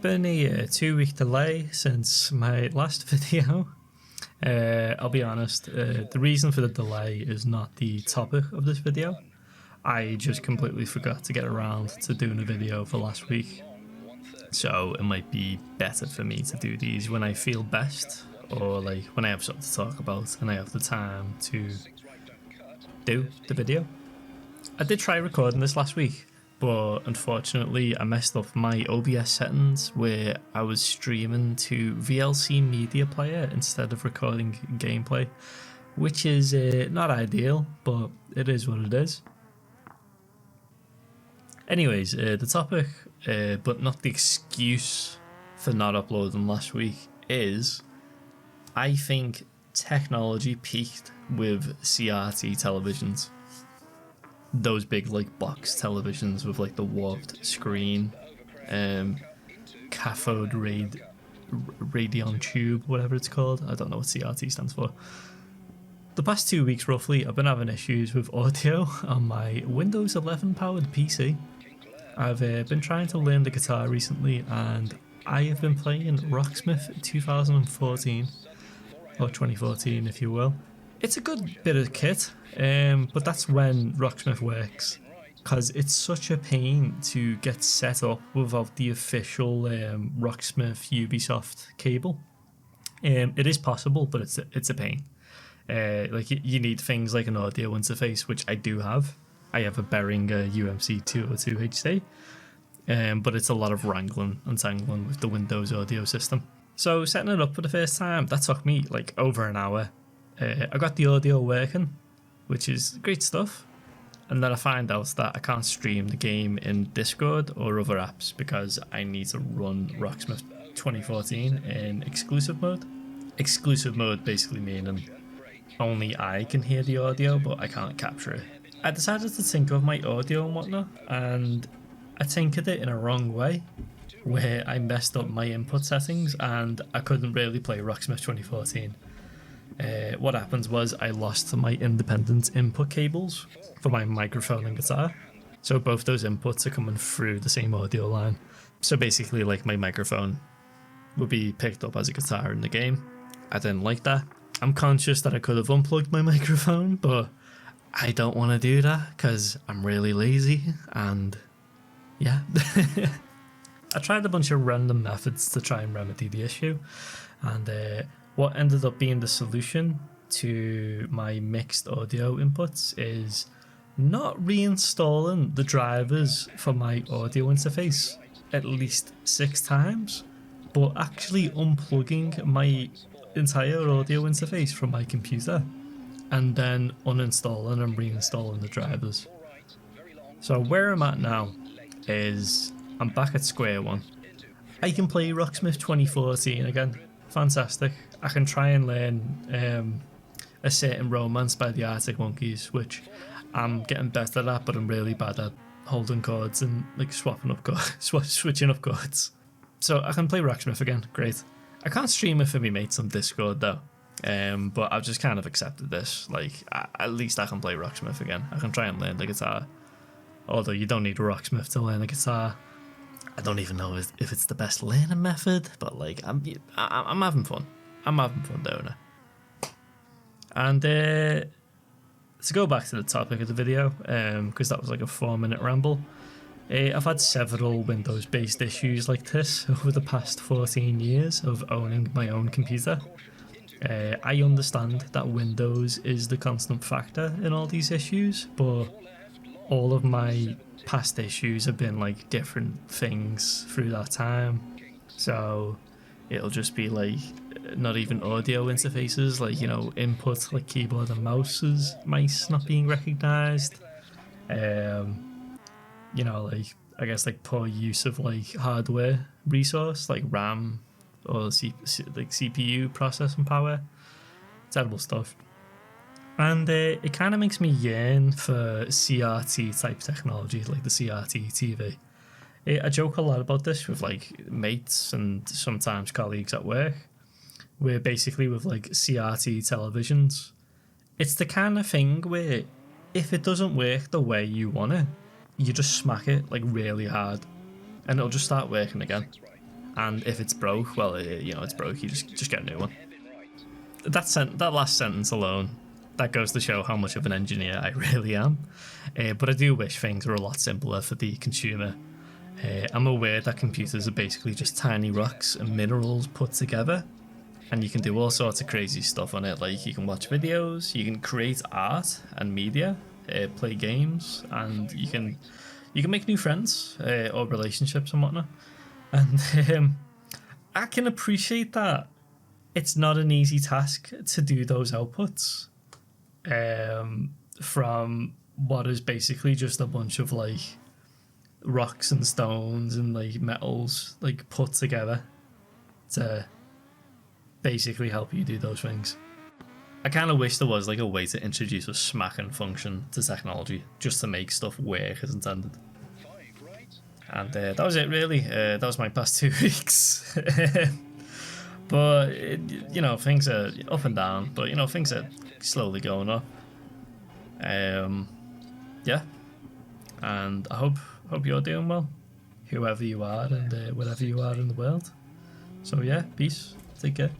been a 2-week delay since my last video. I'll be honest, the reason for the delay is not the topic of this video. I just completely forgot to get around to doing a video for last week. So it might be better for me to do these when I feel best, or like when I have something to talk about and I have the time to do the video. I did try recording this last week, but unfortunately I messed up my OBS settings where I was streaming to VLC Media Player instead of recording gameplay, which is not ideal, but it is what it is. Anyways, the topic, but not the excuse for not uploading last week, is I think technology peaked with CRT televisions. Those big like box televisions with like the warped screen, cathode radion tube, whatever it's called. I don't know what CRT stands for. The past 2 weeks roughly, I've been having issues with audio on my Windows 11 powered PC. I've been trying to learn the guitar recently, and I have been playing Rocksmith 2014, or 2014 if you will. It's a good bit of kit, but that's when Rocksmith works, because it's such a pain to get set up without the official Rocksmith Ubisoft cable. It is possible, but it's a pain. Like you need things like an audio interface, which I do have. I have a Behringer UMC 202 HD, but it's a lot of wrangling and tangling with the Windows audio system. So setting it up for the first time, that took me like over an hour. I got the audio working, which is great stuff, and then I find out that I can't stream the game in Discord or other apps because I need to run Rocksmith 2014 in exclusive mode. Exclusive mode basically meaning only I can hear the audio, but I can't capture it. I decided to tinker with my audio and whatnot, and I tinkered it in a wrong way, where I messed up my input settings and I couldn't really play Rocksmith 2014. What happened was I lost my independent input cables for my microphone and guitar, so both those inputs are coming through the same audio line. So basically like my microphone would be picked up as a guitar in the game. I didn't like that. I'm conscious that I could have unplugged my microphone, but I don't want to do that because I'm really lazy, and yeah. I tried a bunch of random methods to try and remedy the issue, and what ended up being the solution to my mixed audio inputs is not reinstalling the drivers for my audio interface at least 6 times, but actually unplugging my entire audio interface from my computer and then uninstalling and reinstalling the drivers. So where I'm at now is I'm back at square one. I can play Rocksmith 2014 again. Fantastic. I can try and learn A Certain Romance by the Arctic Monkeys, which I'm getting better at, but I'm really bad at holding chords and like switching up chords. So I can play Rocksmith again. Great. I can't stream it for me mates on Discord though. But I've just kind of accepted this. Like, at least I can play Rocksmith again. I can try and learn the guitar. Although you don't need a Rocksmith to learn the guitar. I don't even know if it's the best learning method, but like, I'm having fun. I'm having fun doing it. And to go back to the topic of the video, because that was like a 4-minute ramble. I've had several Windows-based issues like this over the past 14 years of owning my own computer. I understand that Windows is the constant factor in all these issues, but all of my past issues have been like different things through that time. So it'll just be like not even audio interfaces, like, you know, inputs like keyboard and mice not being recognized. You know, like, I guess like poor use of like hardware resource like RAM or like CPU processing power. Terrible stuff. And it kind of makes me yearn for CRT type technology, like the CRT TV. I joke a lot about this with like mates and sometimes colleagues at work, where basically with like CRT televisions, it's the kind of thing where if it doesn't work the way you want it, you just smack it like really hard and it'll just start working again. and if it's broke, well, you know, it's broke. You just get a new one. That last sentence alone, that goes to show how much of an engineer I really am. But I do wish things were a lot simpler for the consumer. I'm aware that computers are basically just tiny rocks and minerals put together, and you can do all sorts of crazy stuff on it. Like, you can watch videos, you can create art and media, play games, and you can make new friends or relationships and whatnot. And I can appreciate that it's not an easy task to do those outputs from what is basically just a bunch of like rocks and stones and like metals like put together to basically help you do those things. I kind of wish there was like a way to introduce a smacking function to technology just to make stuff work as intended. And that was it, really. That was my past 2 weeks. But you know, things are up and down, but you know, things are slowly going up. Yeah, and I hope you're doing well, whoever you are and wherever you are in the world. So yeah, peace, take care.